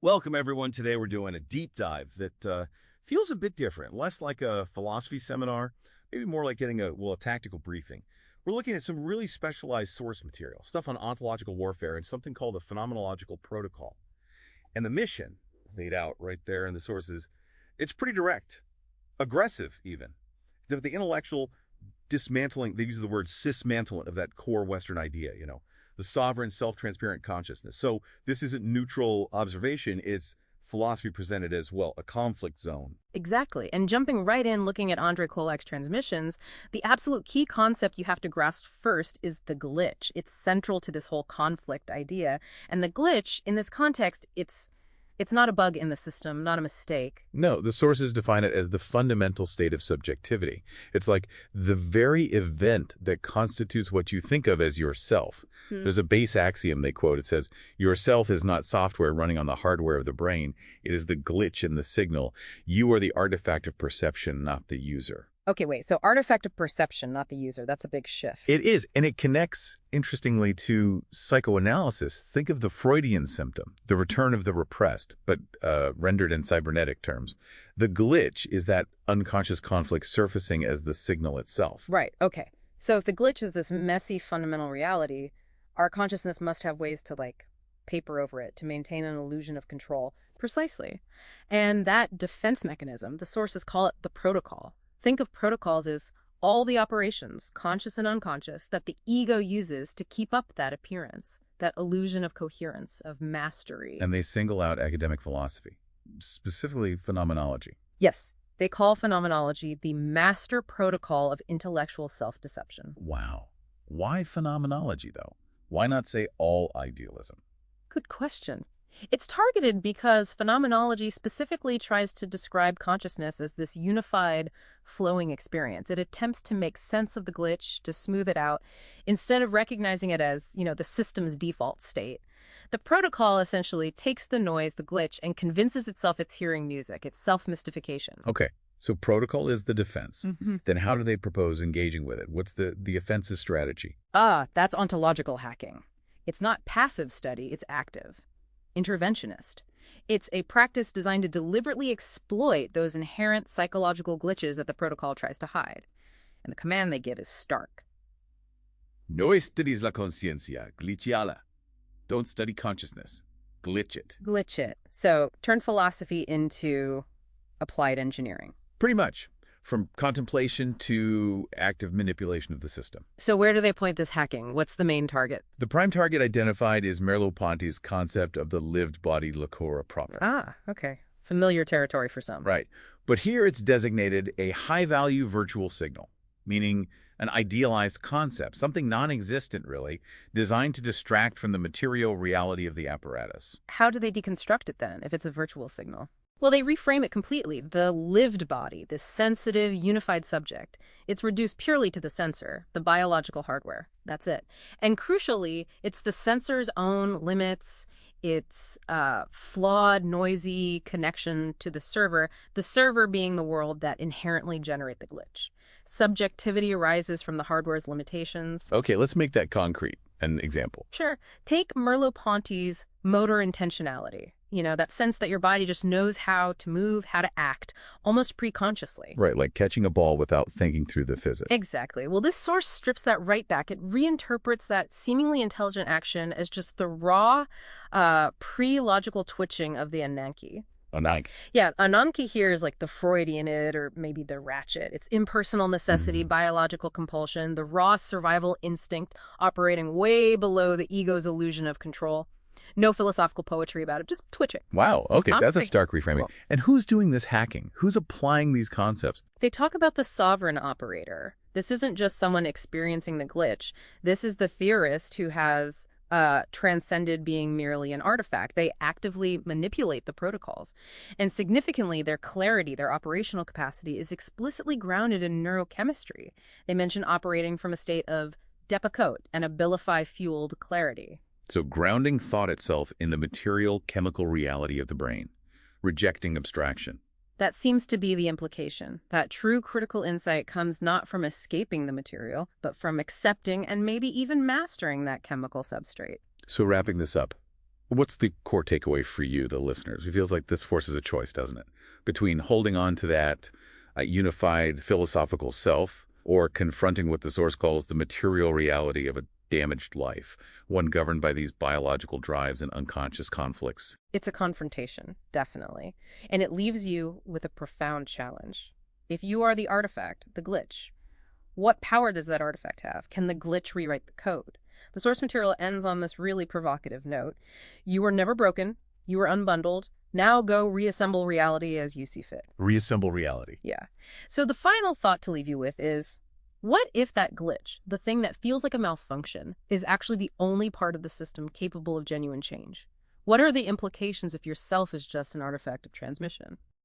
Welcome, everyone. Today we're doing a deep dive that feels a bit different, less like a philosophy seminar, maybe more like getting a tactical briefing. We're looking at some really specialized source material, stuff on ontological warfare and something called the Phenomenological Protocol. And the mission, laid out right there in the sources, it's pretty direct, aggressive even. The intellectual dismantling, they use the word dismantling of that core Western idea, the sovereign, self-transparent consciousness. So this isn't neutral observation, it's philosophy presented as, well, a conflict zone. Exactly. And jumping right in, looking at Andrei Kolak's transmissions, the absolute key concept you have to grasp first is the glitch. It's central to this whole conflict idea. And the glitch, in this context, it's not a bug in the system, not a mistake. No, the sources define it as the fundamental state of subjectivity. It's like the very event that constitutes what you think of as yourself. There's a BASE axiom they quote. It says, yourself is not software running on the hardware of the brain. It is the glitch in the signal. You are the artifact of perception, not the user. Okay, wait. So artifact of perception, not the user. That's a big shift. It is, and it connects, interestingly, to psychoanalysis. Think of the Freudian symptom, the return of the repressed, but rendered in cybernetic terms. The glitch is that unconscious conflict surfacing as the signal itself. Right, okay. So if the glitch is this messy fundamental reality, our consciousness must have ways to, paper over it, to maintain an illusion of control. Precisely. And that defense mechanism, the sources call it the protocol. Think of protocols as all the operations, conscious and unconscious, that the ego uses to keep up that appearance, that illusion of coherence, of mastery. And they single out academic philosophy, specifically phenomenology. Yes, they call phenomenology the master protocol of intellectual self-deception. Wow. Why phenomenology, though? Why not say all idealism? Good question. It's targeted because phenomenology specifically tries to describe consciousness as this unified, flowing experience. It attempts to make sense of the glitch, to smooth it out, instead of recognizing it as, the system's default state. The protocol essentially takes the noise, the glitch, and convinces itself it's hearing music. It's self-mystification. Okay, so protocol is the defense. Then how do they propose engaging with it? What's the offensive strategy? That's ontological hacking. It's not passive study, it's active. Interventionist. It's a practice designed to deliberately exploit those inherent psychological glitches that the protocol tries to hide. And the command they give is stark. No estudies la conciencia, glitchiala. Don't study consciousness. Glitch it. Glitch it. So turn philosophy into applied engineering. Pretty much. From contemplation to active manipulation of the system. So where do they point this hacking? What's the main target? The prime target identified is Merleau-Ponty's concept of the lived body locora propter. Ah, okay. Familiar territory for some. Right. But here it's designated a high-value virtual signal, meaning an idealized concept, something non-existent, really, designed to distract from the material reality of the apparatus. How do they deconstruct it, then, if it's a virtual signal? Well, they reframe it completely. The lived body, this sensitive, unified subject, it's reduced purely to the sensor, the biological hardware. That's it. And crucially, it's the sensor's own limits, its flawed, noisy connection to the server being the world that inherently generate the glitch. Subjectivity arises from the hardware's limitations. Okay, let's make that concrete. An example. Sure. Take Merleau-Ponty's motor intentionality. That sense that your body just knows how to move, how to act, almost pre-consciously. Right, like catching a ball without thinking through the physics. Exactly. Well, this source strips that right back. It reinterprets that seemingly intelligent action as just the raw, pre-logical twitching of the Ananke. Ananke. Yeah, Ananke here is like the Freudian id, or maybe the ratchet. It's impersonal necessity, biological compulsion, the raw survival instinct operating way below the ego's illusion of control. No philosophical poetry about it, just twitching. Wow, okay, that's a stark reframing. Cool. And who's doing this hacking? Who's applying these concepts? They talk about the sovereign operator. This isn't just someone experiencing the glitch. This is the theorist who has transcended being merely an artifact. They actively manipulate the protocols. And significantly, their clarity, their operational capacity is explicitly grounded in neurochemistry. They mention operating from a state of Depakote and Abilify-fueled clarity. So grounding thought itself in the material chemical reality of the brain, rejecting abstraction. That seems to be the implication, that true critical insight comes not from escaping the material, but from accepting and maybe even mastering that chemical substrate. So wrapping this up, What's the core takeaway for you, the listeners? It feels like this forces a choice, doesn't it? Between holding on to that unified philosophical self or confronting what the source calls the material reality of a damaged life, one governed by these biological drives and unconscious conflicts. It's a confrontation, definitely. And it leaves you with a profound challenge. If you are the artifact, the glitch, what power does that artifact have? Can the glitch rewrite the code? The source material ends on this really provocative note. You were never broken. You were unbundled. Now go reassemble reality as you see fit. Reassemble reality. Yeah. So the final thought to leave you with is, what if that glitch, the thing that feels like a malfunction, is actually the only part of the system capable of genuine change? What are the implications if your self is just an artifact of transmission?